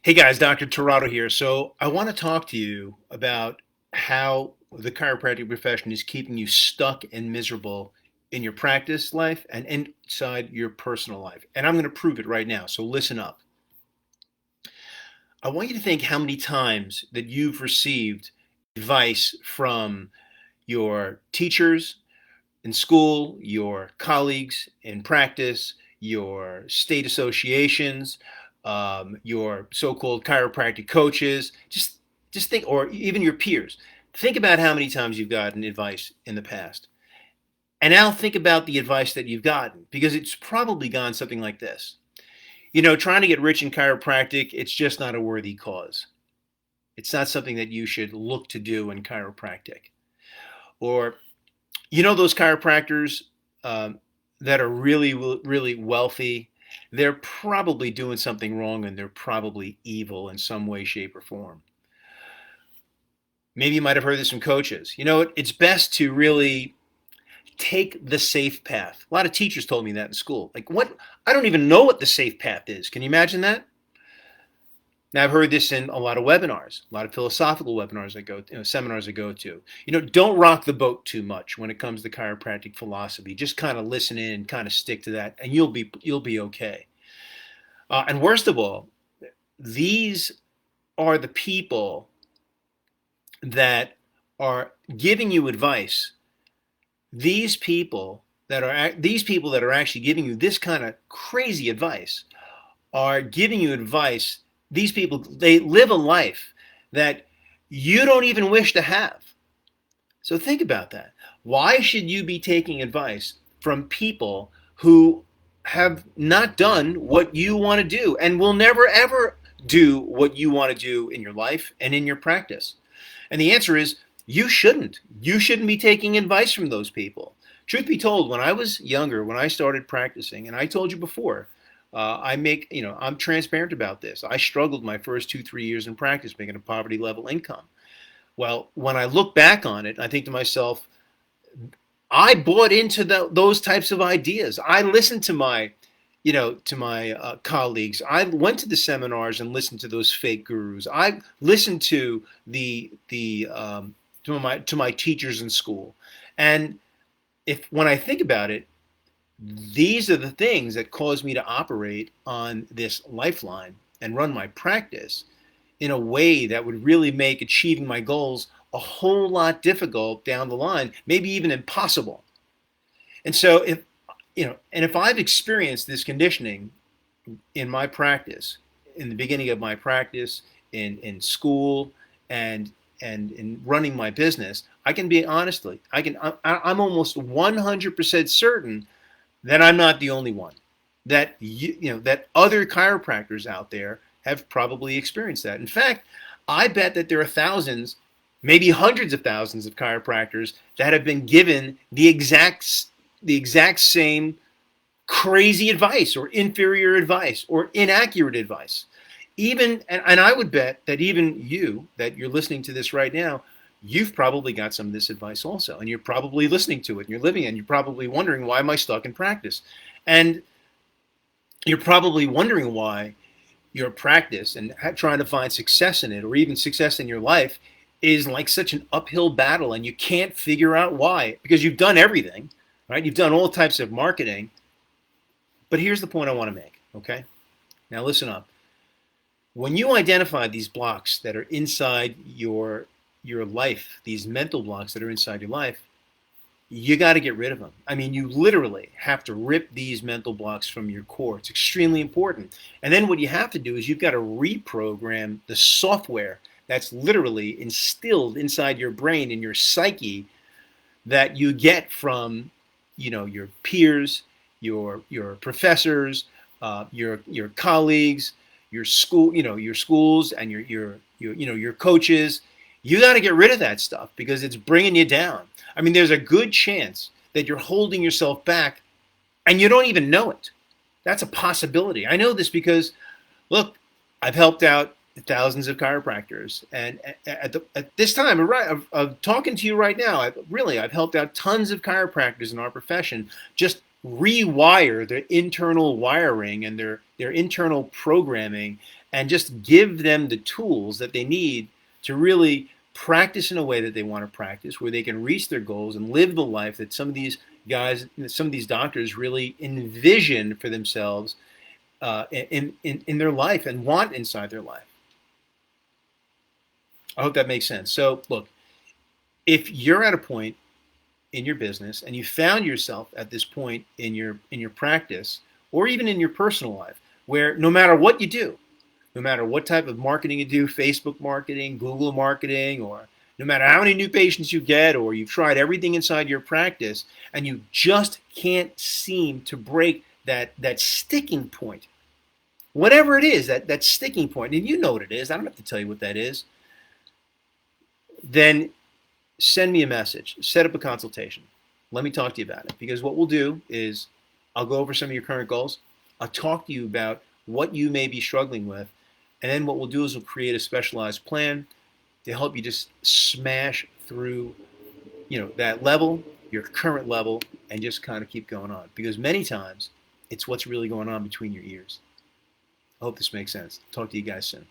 Hey guys, Dr. Torado here. So I want to talk to you about how the chiropractic profession is keeping you stuck and miserable in your practice life and inside your personal life. And I'm going to prove it right now. So listen up. I want you to think how many times that you've received advice from your teachers in school, your colleagues in practice, your state associations, your so-called chiropractic coaches. Just think, or even your peers. Think about how many times you've gotten advice in the past, and now think about the advice that you've gotten, because it's probably gone something like this. Trying to get rich in chiropractic, it's just not a worthy cause. It's not something that you should look to do in chiropractic. Or those chiropractors that are really, really wealthy, they're probably doing something wrong and they're probably evil in some way, shape, or form. Maybe you might have heard this from coaches. It's best to really take the safe path. A lot of teachers told me that in school. Like, what? I don't even know what the safe path is. Can you imagine that? Now, I've heard this in a lot of webinars, a lot of philosophical webinars I go to, seminars I go to. Don't rock the boat too much when it comes to chiropractic philosophy. Just kind of listen in and kind of stick to that, and you'll be okay. And worst of all, these are the people that are giving you advice. These people that are actually giving you this kind of crazy advice are giving you advice. These people, they live a life that you don't even wish to have. So think about that. Why should you be taking advice from people who have not done what you want to do and will never ever do what you want to do in your life and in your practice? And the answer is you shouldn't. You shouldn't be taking advice from those people. Truth be told, when I was younger, when I started practicing, and I told you before, I'm transparent about this. I struggled my first 2, 3 years in practice making a poverty level income. Well, when I look back on it, I think to myself, I bought into those types of ideas. I listened to my colleagues. I went to the seminars and listened to those fake gurus. I listened to to my teachers in school. And if when I think about it, these are the things that cause me to operate on this lifeline and run my practice in a way that would really make achieving my goals a whole lot difficult down the line, maybe even impossible. And so if I've experienced this conditioning in my practice, in the beginning of my practice, in school, and in running my business, I can be honestly, I'm almost 100% certain that I'm not the only one. That other chiropractors out there have probably experienced that. In fact, I bet that there are thousands, maybe hundreds of thousands of chiropractors that have been given the exact same crazy advice or inferior advice or inaccurate advice. And I would bet that even you, that you're listening to this right now, you've probably got some of this advice also, and you're probably listening to it, and you're living it, and you're probably wondering, why am I stuck in practice? And you're probably wondering why your practice and trying to find success in it, or even success in your life, is like such an uphill battle, and you can't figure out why, because you've done everything, right? You've done all types of marketing. But here's the point I want to make, okay? Now listen up. When you identify these blocks that are inside your life, these mental blocks that are inside your life, you got to get rid of them. I mean, you literally have to rip these mental blocks from your core. It's extremely important. And then what you have to do is you've got to reprogram the software that's literally instilled inside your brain and your psyche that you get from, your peers, your professors, your colleagues, your school, your schools, and your coaches. You got to get rid of that stuff because it's bringing you down. I mean, there's a good chance that you're holding yourself back and you don't even know it. That's a possibility. I know this because, look, I've helped out thousands of chiropractors, and at this time of talking to you right now, I've helped out tons of chiropractors in our profession, just rewire their internal wiring and their internal programming, and just give them the tools that they need to really practice in a way that they want to practice, where they can reach their goals and live the life that some of these guys, some of these doctors really envision for themselves in their life and want inside their life. I hope that makes sense. So, look, if you're at a point in your business and you found yourself at this point in your practice or even in your personal life where no matter what you do, no matter what type of marketing you do, Facebook marketing, Google marketing, or no matter how many new patients you get, or you've tried everything inside your practice and you just can't seem to break that sticking point, whatever it is, that sticking point, and you know what it is, I don't have to tell you what that is, then send me a message, set up a consultation. Let me talk to you about it. Because what we'll do is I'll go over some of your current goals. I'll talk to you about what you may be struggling with. And then what we'll do is we'll create a specialized plan to help you just smash through, that level, your current level, and just kind of keep going on. Because many times it's what's really going on between your ears. I hope this makes sense. Talk to you guys soon.